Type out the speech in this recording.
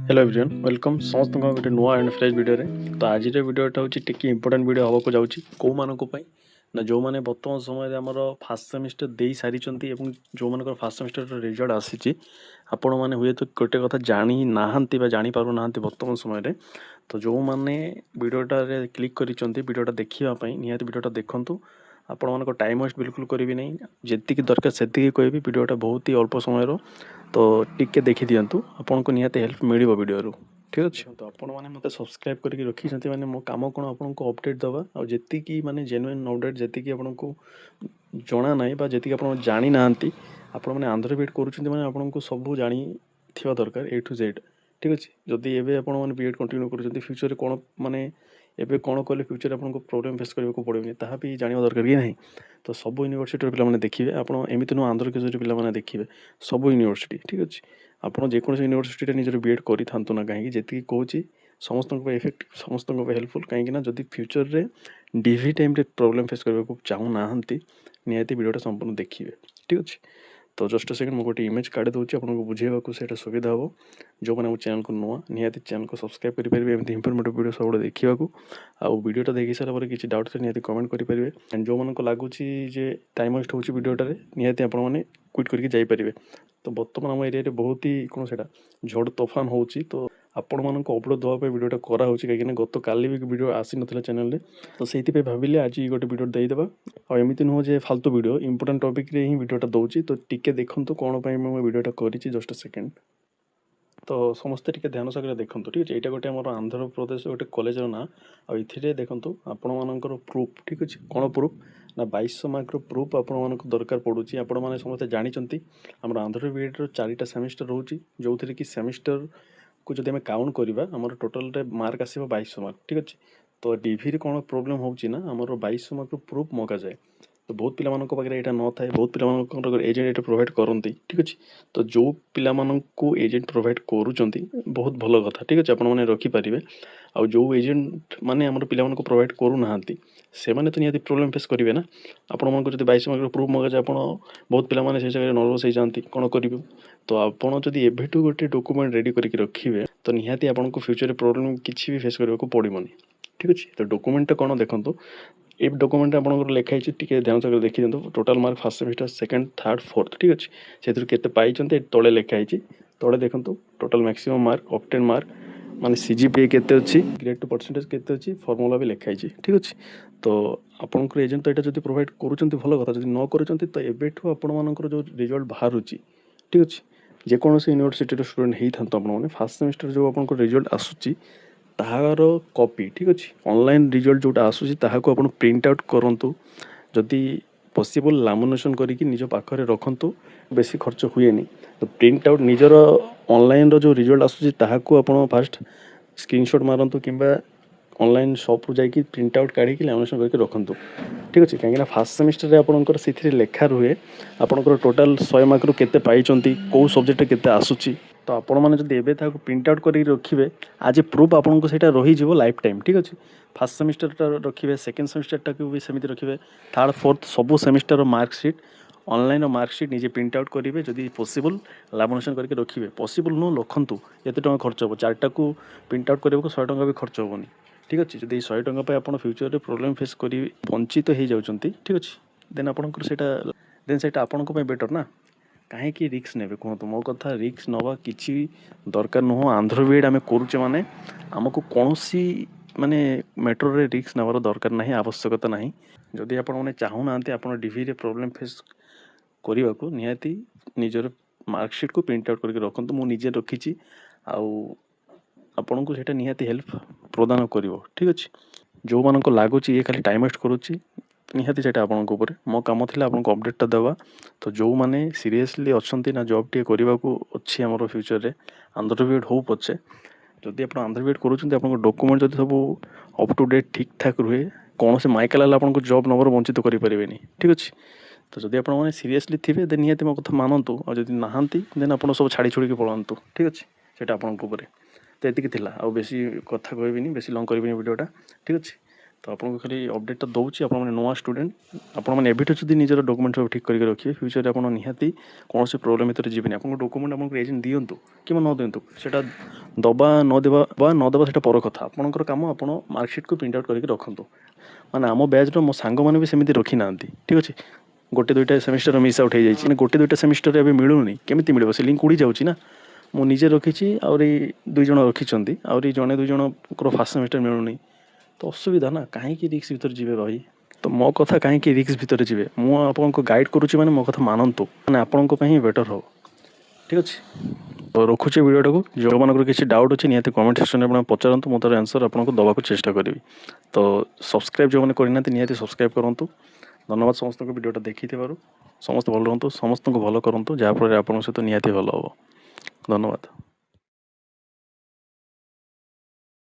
Hello everyone welcome समस्त गोटे नुआ एंड फ्रेश वीडियो तो आज वीडियोटा हूँ टी इंपोर्टाट वीडियो हाँको जाऊँगी कौ मानक ना जो मैंने बर्तमान समय आमर फास्ट सेमिस्टर दे सारी जो मान फास्ट सेमिस्टर रिजल्ट आसी आपण मैंने हुए तो गोटे कथा जानी ना जापर ना बर्तमान समय तो जो मैंने वीडियोटा क्लिक करीडियोटा देखापी निहती वीडियोटा देखूँ आपण मान टाइम वेस्ट बिल्कुल करी ना जी दरकार से कह वीडियोटा बहुत ही अल्प समय तो टिके देखी दिंतु आपन को निहाते हेल्प मिल वीडियो ठीक अच्छे तो आपण मैंने मत सब्सक्राइब करके रखी मैंने मो कम कौन आपको अपडेट दवा और जी माने जेन्युइन अपडेट जी आपको जना ना जी आप जानी ना आपण मैंने आंध्र बीएड करें आपको सब जानी दरकार ए टू जेड ठीक अच्छे जदि एवं आपने बीएड कंटिन्यू कर फ्यूचर कौन माने एबे कौन कले फ्यूचर आपको प्रोब्लेम फेस करने पड़े ताहा भी जाना दरकार कि नहीं तो सब यूनिवर्सिटी पे देखिए आप एमती नुह आंध्र केजरी पे देखिए सब यूनिवर्सिटी ठीक अच्छे आपड़ जेको यूनिवर्सिटी निजर बीएड करी था ना कहीं जी कौच समस्त इफेक्टिव समस्त हेल्पफुल कहीं जब फ्यूचर रे डिग्री टाइम प्रोब्लेम फेस करने को चाहूना निहाती वीडियोटा संपूर्ण देखिए ठीक अच्छे तो जस्ट सेकेंड मुझे गोटे इमेज काढ़ी दूसरी आपको बुझेगा से सुविधा हम जो मैंने चैनल को नुआ निहाती चैनल को सब्सक्राइब करेंगे एमती इनफॉर्मेटिव वीडियो सब देखा आउ वीडियोटा देखी सारा किसी डाउट थे निहाती कमेंट करेंगे एंड जो मन को लगुच टाइम वेस्ट हो वीडियोटे निहाती आपने क्विट करके जापरेंगे तो बर्तमान आम एरिया बहुत ही कौन से झड़ तोफान हो तो आपण मानक अपलोड देवाई वीडियोटा कराऊँ कहीं गत काली भी वीडियो आसी ना चैनल तो से भाविले आज गोटे वीडियो देदेबा और एमती नुह जे फालतू वीडियो इंपोर्टेंट टॉपिक रे ही वीडियोटा दूसरी तो टिके देखूँ कौन पर वीडियोटा करी जस्ट सेकेंड तो समस्ते टिके ध्यान सहित देखूँ ठीक है यहाँ गोटे आम आंध्र प्रदेश गोटे कॉलेजर ना आते देखूँ आपण मानकर प्रूफ ठीक अच्छे कौन प्रूफ ना 2200 मार्क प्रूफ आपण दरकार पड़ूँ आपण मैंने समस्त जानते आम आंध्र बीएड चारिटा सेमिस्टर रोचे जो थी कि सेमिस्टर को जब आम काउंट करवा आम टोटाल मार्क आस 2200 मार्क ठीक अच्छे तो डिभी कौन प्रोब्लेम होना आम 2200 मार्क प्रूफ मगा जाए तो बहुत पिला पाखे यहाँ न था बहुत पिला एजेंट प्रोवाइड करती ठीक अच्छे तो जो पिला एजेंट प्रोवाइड करुँच बहुत भल कथा ठीक अच्छे आपने रखिपारे आउ जो एजेंट माने आम पिला प्रोवाइड करूना से मैंने तो निहाती प्रोब्लेम फेस करेंगे ना आपण मन जब 22 मार्क प्रूफ मगा जाए बहुत पिला से जगह नर्वस हो जाती कौन करेंगे तो आपड़ जब एवं गोटे डॉक्यूमेंट रेडी करके रखिए तो निहाती आपको फ्यूचर प्रोब्लेम किसी भी फेस करने को पड़ोनी ठीक अच्छे तो डॉक्यूमेंट कौन देखो ये डॉक्यूमेंट आपंकर लिखाई टी ध्यान सहित देखी दिखाँ total mark first semester second third fourth ठीक अच्छे से पाई तले लिखाई तले देखो total maximum mark obtain mark माने सीजीपीए केते अच्छी ग्रेड टू परसेंटेज केते अच्छी फॉर्मूला भी लिखाई ठीक अच्छे तो आपंकर एजेंट तो यहाँ जब प्रोवाइड करुँच भल कथा जब न कर तो एवं आपर जो रिजल्ट बाहर ठीक अच्छे जेकोसी यूनिवर्सिटी स्टूडेंट होता आपने फास्ट सेमिस्टर जो आप रिजल्ट आसूँ तार कॉपी ठीक अच्छे ऑनलाइन रिजल्ट जोटा आसूँ ताकू आप प्रिंट आउट करूँ जदि पॉसिबल लामिनेशन करके निज पाखे रखु बेसी खर्च हुए तो प्रिंट आउट निजर ऑनलाइन रो जो रिजल्ट आसूँ ताकू आप फास्ट स्क्रीनशॉट मारतु कि ऑनलाइन शॉप जाकि प्रिंट आउट काढ़ी लामिनेशन करके रखु ठीक अच्छे कहीं फास्ट सेमिस्टर आपंकर से लेखा रुहे आपंकर टोटाल 100 मार्क रू केते पाइचंती कौ सब्जेक्ट केते आसूची तो आपण मैंने जब एवं था प्रिंट आउट करके रखिए आज प्रूफ आपको से रही लाइफ टाइम ठीक अच्छे फास्ट सेमिस्टर रखिए सेकेंड सेमिस्टर भी सेमती रखिए थर्ड फोर्थ सब सेमिस्टर मार्कसीट ऑनलाइन मार्कसीट निजे प्रिंट आउट करेंगे जदि पॉसिबल लामिनेशन करके रखिए पॉसिबल नुह रखु ये खर्च हो चार्टा को प्रिंट आउट करने को 100 टଙ୍କା भी खर्च होनी ठीक अच्छे जब 100 टଙ୍କା आप फ्यूचर में प्रोब्लेम फेस कर वंचित हो जाती ठीक अच्छे देन आपंकर आपण बेटर ना कहीं रिक्स ने कहतु मो कथा रिक्स नवा कि दरकार नुह आंध्र बीएड आम करुचे माने आमको कौन सी माने मेट्रो रे रिक्स नवार दरकार ना आवश्यकता ना जदि आपने चाहूना आप डिग्री प्रोब्लेम फेस करने को निहाती निजर मार्कसीट को प्रिंट आउट करके रखु मुझे रखी आपन को सेटा निहाती हेल्प प्रदान कर ठीक अच्छे जो मान लगुच ये खाली टाइम वेस्ट करुच्ची निहाती से आपको मो कम थी आपको अपडेटा देवा तो जो मैंने सीरियसली अच्छा ना जॉब टी करने को अच्छी आम फ्यूचर रे आंध्र बीएड हो पछे जदि आप आंध्र बीएड कर डॉक्यूमेंट जब सब अप टू डेट ठीक ठाक रुहे कौन से माइकल आपको जॉब नंबर वंचित करें ठीक अच्छे तो जब आप सीरियसली थे देन निहाती मो कथा मानतु और जब नहांती देन आप सब छाड़ी छुड़ी पलांतु ठीक अच्छे से आपको तो ये बेसी कथा कहबी बेसी लंग करी वीडियोटा ठीक अच्छे ତ ଆପଣଙ୍କୁ ଖାଲି ଅପଡ଼େଟ୍ଟା ଦେଉଛି। ଆପଣମାନେ ନୂଆ ଷ୍ଟୁଡେଣ୍ଟ, ଆପଣମାନେ ଏବେଠୁ ଯଦି ନିଜର ଡକୁମେଣ୍ଟ ସବୁ ଠିକ୍ କରିକି ରଖିବେ, ଫ୍ୟୁଚରରେ ଆପଣ ନିହାତି କୌଣସି ପ୍ରୋବ୍ଲେମ୍ ଭିତରେ ଯିବେନି। ଆପଣଙ୍କ ଡକୁମେଣ୍ଟ ଆପଣଙ୍କୁ ଏଜେଣ୍ଟ ଦିଅନ୍ତୁ କିମ୍ବା ନ ଦିଅନ୍ତୁ, ସେଇଟା ଦେବା ନ ଦେବା ସେଇଟା ପର କଥା। ଆପଣଙ୍କର କାମ ଆପଣ ମାର୍କସିଟ୍କୁ ପ୍ରିଣ୍ଟ ଆଉଟ୍ କରିକି ରଖନ୍ତୁ। ମାନେ ଆମ ବ୍ୟାଚ୍ର ମୋ ସାଙ୍ଗମାନେ ବି ସେମିତି ରଖିନାହାନ୍ତି, ଠିକ୍ ଅଛି। ଗୋଟେ ଦୁଇଟା ସେମିଷ୍ଟର ମିସ୍ ଆଉଟ୍ ହେଇଯାଇଛି, ମାନେ ଗୋଟେ ଦୁଇଟା ସେମିଷ୍ଟର ଏବେ ମିଳୁନି, କେମିତି ମିଳିବ? ସେ ଲିଙ୍କ୍ ଉଡ଼ି ଯାଉଛି ନା। ମୁଁ ନିଜେ ରଖିଛି, ଆହୁରି 2 ଜଣ ରଖିଛନ୍ତି, ଆହୁରି ଜଣେ 2 ଜଣଙ୍କର ଫାର୍ଷ୍ଟ ସେମିଷ୍ଟର ମିଳୁନି। ତ ଅସୁବିଧା ନା, କାହିଁକି ରିକ୍ସ ଭିତରେ ଯିବେ ଭାଇ? ତ ମୋ କଥା କାହିଁକି ରିକ୍ସ ଭିତରେ ଯିବେ? ମୁଁ ଆପଣଙ୍କୁ ଗାଇଡ଼୍ କରୁଛି, ମାନେ ମୋ କଥା ମାନନ୍ତୁ, ମାନେ ଆପଣଙ୍କ ପାଇଁ ହିଁ ବେଟର୍ ହେବ, ଠିକ୍ ଅଛି। ତ ରଖୁଛି ଭିଡ଼ିଓଟାକୁ। ଯେଉଁମାନଙ୍କର କିଛି ଡାଉଟ୍ ଅଛି ନିହାତି କମେଣ୍ଟ ସେକ୍ସନରେ ଆପଣ ପଚାରନ୍ତୁ, ମୁଁ ତା'ର ଆନ୍ସର୍ ଆପଣଙ୍କୁ ଦେବାକୁ ଚେଷ୍ଟା କରିବି। ତ ସବସ୍କ୍ରାଇବ୍ ଯେଉଁମାନେ କରିନାହାନ୍ତି ନିହାତି ସବସ୍କ୍ରାଇବ୍ କରନ୍ତୁ। ଧନ୍ୟବାଦ ସମସ୍ତଙ୍କୁ ଭିଡ଼ିଓଟା ଦେଖିଥିବାରୁ। ସମସ୍ତେ ଭଲ ରୁହନ୍ତୁ, ସମସ୍ତଙ୍କୁ ଭଲ କରନ୍ତୁ, ଯାହାଫଳରେ ଆପଣଙ୍କ ସହିତ ନିହାତି ଭଲ ହେବ। ଧନ୍ୟବାଦ।